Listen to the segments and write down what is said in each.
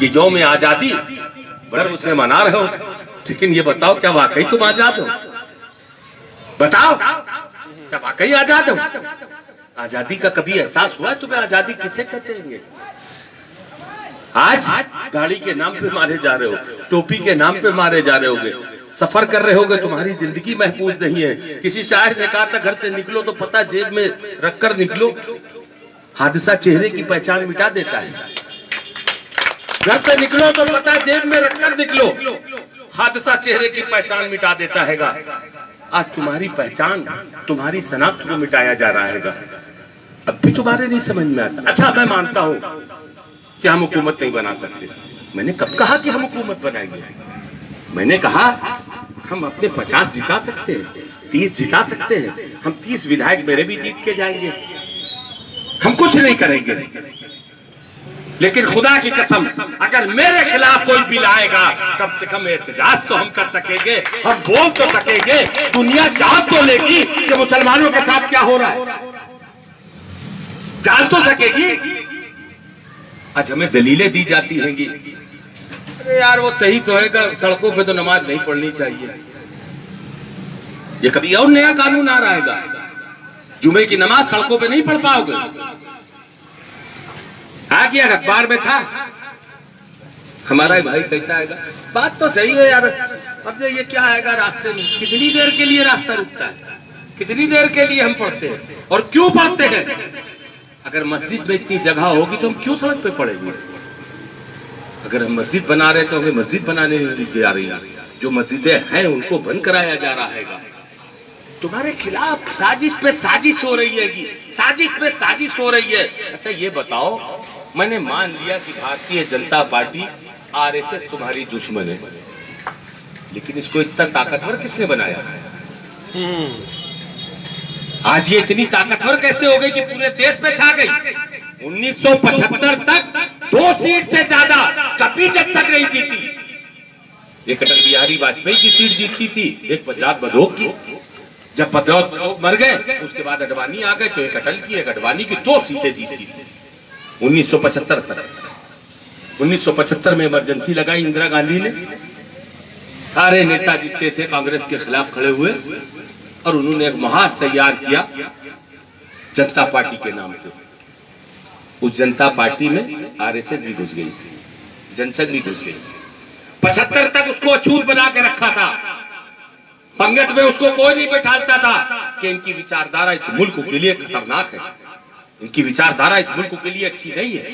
ये यौम आजादी बड़ा उसे मना रहे हो, लेकिन ये बताओ क्या वाकई तुम आजाद हो? बताओ क्या वाकई आजाद हो? आजादी का कभी एहसास हुआ है तुम्हें? आजादी किसे कहते हैं? आज गाड़ी के नाम पे मारे जा रहे हो, टोपी के नाम पे मारे जा रहे होगे, सफर कर रहे होगे, तुम्हारी जिंदगी महफूज नहीं है। किसी शायर ने कहा था घर से निकलो तो पता जेब में रखकर निकलो, हादसा चेहरे की पहचान मिटा देता है। घर से निकलो तो पता जेब में रखकर निकलो, हादसा चेहरे की पहचान मिटा देता है। आज तुम्हारी पहचान, तुम्हारी शनाख्त को मिटाया जा रहा है। अब भी तुम्हारे नहीं समझ में आता। अच्छा मैं मानता हूं कि हम हुकूमत नहीं बना सकते। मैंने कब कहा कि हम हुकूमत बनाएंगे? मैंने कहा हम अपने 50 जिता सकते हैं, 30 जिता सकते हैं। हम 30 विधायक मेरे भी जीत के जाएंगे। हम कुछ नहीं करेंगे, लेकिन खुदा की कसम अगर मेरे खिलाफ कोई बिल आएगा कम से कम एहतजाज तो हम कर सकेंगे, हम बोल तो सकेंगे, दुनिया जान तो लेगी कि मुसलमानों के साथ क्या हो रहा है, जान तो सकेगी। आज हमें दलीलें दी जाती हैंगी, अरे यार वो सही तो है, सड़कों पे तो नमाज नहीं पढ़नी चाहिए। ये कभी और नया कानून आ रहा है, जुमे की नमाज सड़कों पे नहीं पढ़ पाओगे। आ गया अखबार में था, हमारा भाई कहता है बात तो सही है यार, अब ये क्या आएगा रास्ते में, कितनी देर के लिए रास्ता रुकता है, कितनी देर के लिए हम पढ़ते हैं और क्यों पढ़ते हैं? अगर मस्जिद में इतनी जगह होगी तो हम क्यों सड़क पे पड़ेंगे? अगर हम मस्जिद बना रहे तो हमें मस्जिद बनाने नहीं दी जा रही, जो मस्जिदें हैं उनको बंद कराया जा रहा है। तुम्हारे खिलाफ साजिश पे साजिश हो रही है, साजिश पे साजिश हो रही है। अच्छा ये बताओ, मैंने मान लिया कि भारतीय जनता पार्टी आरएसएस तुम्हारी दुश्मन है, लेकिन इसको इतना ताकतवर किसने बनाया? आज ये इतनी ताकतवर कैसे हो गई कि पूरे देश में छा गई? 1975 तक 2 सीट से ज्यादा कभी जनसंघ नहीं जीती। एक अटल बिहारी वाजपेयी की सीट जीती थी, एक प्रजात बघेल की। जब बघेल मर गए उसके बाद अडवाणी आ गए तो एक अटल की एक अडवाणी की 2 सीटें जीती थी 1975 तक। 1975 में इमरजेंसी लगाई इंदिरा गांधी ने, सारे नेता जीते थे कांग्रेस के खिलाफ खड़े हुए और उन्होंने एक महाज तैयार किया जनता पार्टी के नाम से। उस जनता पार्टी में आरएसएस भी घुस गई, जनसंघ भी घुस गई। 75 तक उसको अछूत बना के रखा था, पंगत में उसको कोई नहीं बैठाता था कि इनकी विचारधारा इस मुल्क के लिए खतरनाक है, इनकी विचारधारा इस मुल्क के लिए अच्छी नहीं है,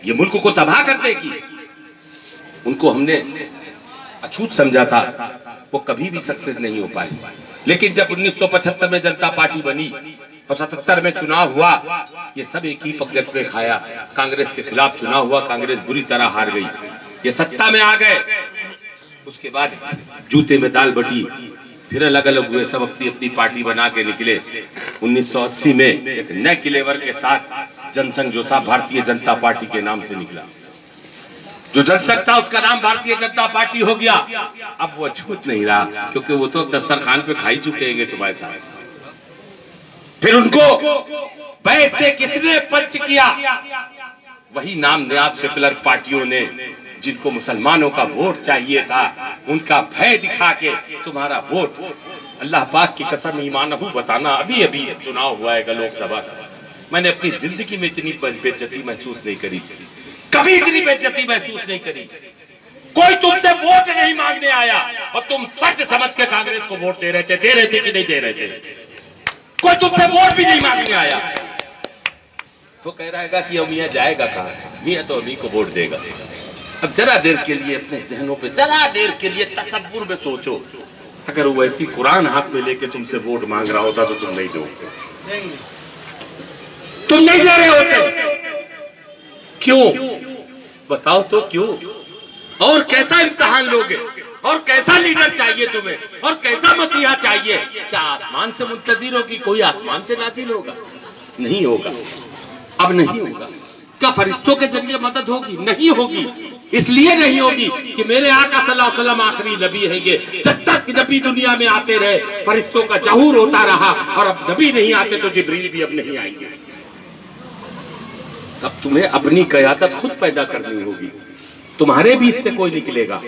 ये मुल्क को तबाह कर देगी। उनको हमने अछूत समझा था, वो कभी भी सक्सेस नहीं हो पाए। लेकिन जब 1975 में जनता पार्टी बनी और 77 में चुनाव हुआ, ये सब एक ही पंगत में खाया। कांग्रेस के खिलाफ चुनाव हुआ, कांग्रेस बुरी तरह हार गई, ये सत्ता में आ गए। उसके बाद जूते में दाल बटी, फिर अलग अलग हुए, सब अपनी अपनी पार्टी बना के निकले। 1980 में एक नए किलेवर के साथ जनसंघ जो था भारतीय जनता पार्टी के नाम से निकला। जो जनसंघ था उसका नाम भारतीय जनता पार्टी हो गया। अब वो अछूत नहीं रहा, क्योंकि वो तो दस्तरखान पे खा ही चुके हैं तुम्हारे साथ। फिर उनको पैसे किसने पंच किया? वही नाम नयाब सेकुलर पार्टियों ने, जिनको मुसलमानों का वोट चाहिए था, उनका भय दिखा के तुम्हारा वोट, अल्लाह पाक की कसम ईमान हूं बताना, अभी अभी चुनाव हुआ है लोकसभा का, मैंने अपनी जिंदगी में इतनी बेइज्जती महसूस नहीं करी, कभी इतनी बेइज्जती महसूस नहीं करी। कोई तुमसे वोट नहीं मांगने आया और तुम सच समझ के कांग्रेस को वोट दे रहे थे कि नहीं दे रहे थे? कोई तुमसे वोट भी नहीं मांगने आया। तो कह रहेगा कि अब मियां जाएगा कहां? मियां तो अभी को वोट देगा। अब जरा देर के लिए अपने जहनों पे, जरा देर के लिए तसव्वुर में सोचो, अगर वो ऐसी कुरान हाथ में लेके तुमसे वोट मांग रहा होता तो तुम नहीं दोगे, तुम नहीं दे रहे होते। क्यों बताओ तो क्यों? और कैसा इम्तिहान लोगे? और कैसा लीडर चाहिए तुम्हें? और कैसा मसीहा चाहिए? क्या आसमान से मुंतजिर हो कि कोई आसमान से नाजिल होगा? नहीं होगा, अब नहीं होगा। क्या फरिश्तों के जरिए मदद होगी? नहीं होगी। इसलिए नहीं होगी कि मेरे आका सल्लल्लाहु अलैहि वसल्लम आखिरी नबी है। ये जब तक नबी दुनिया में आते रहे फरिश्तों का जहूर होता रहा, और अब नबी नहीं आते तो जिब्रील भी अब नहीं आएंगे। अब तुम्हें अपनी क़यादत खुद पैदा करनी होगी। तुम्हारे बीच से कोई निकलेगा,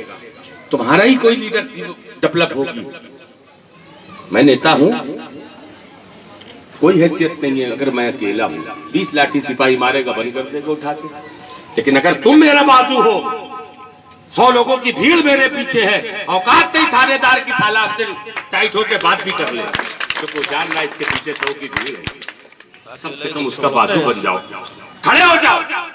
तुम्हारा ही कोई लीडर डेवलप होगी। मैं नेता हूं, कोई हैसियत नहीं है अगर मैं अकेला हूं, 20 लाठी सिपाही मारेगा, बंद कर देगा उठा के। लेकिन अगर तुम मेरा बाजू हो, 100 लोगों की भीड़ मेरे पीछे है, औकात नहीं थानेदार की थाला आपसे टाइट होकर बात भी कर ले, तो कोई जानना इसके पीछे 100 की भीड़ है, सबसे तुम उसका बाजू बन जाओ, खड़े हो जाओ।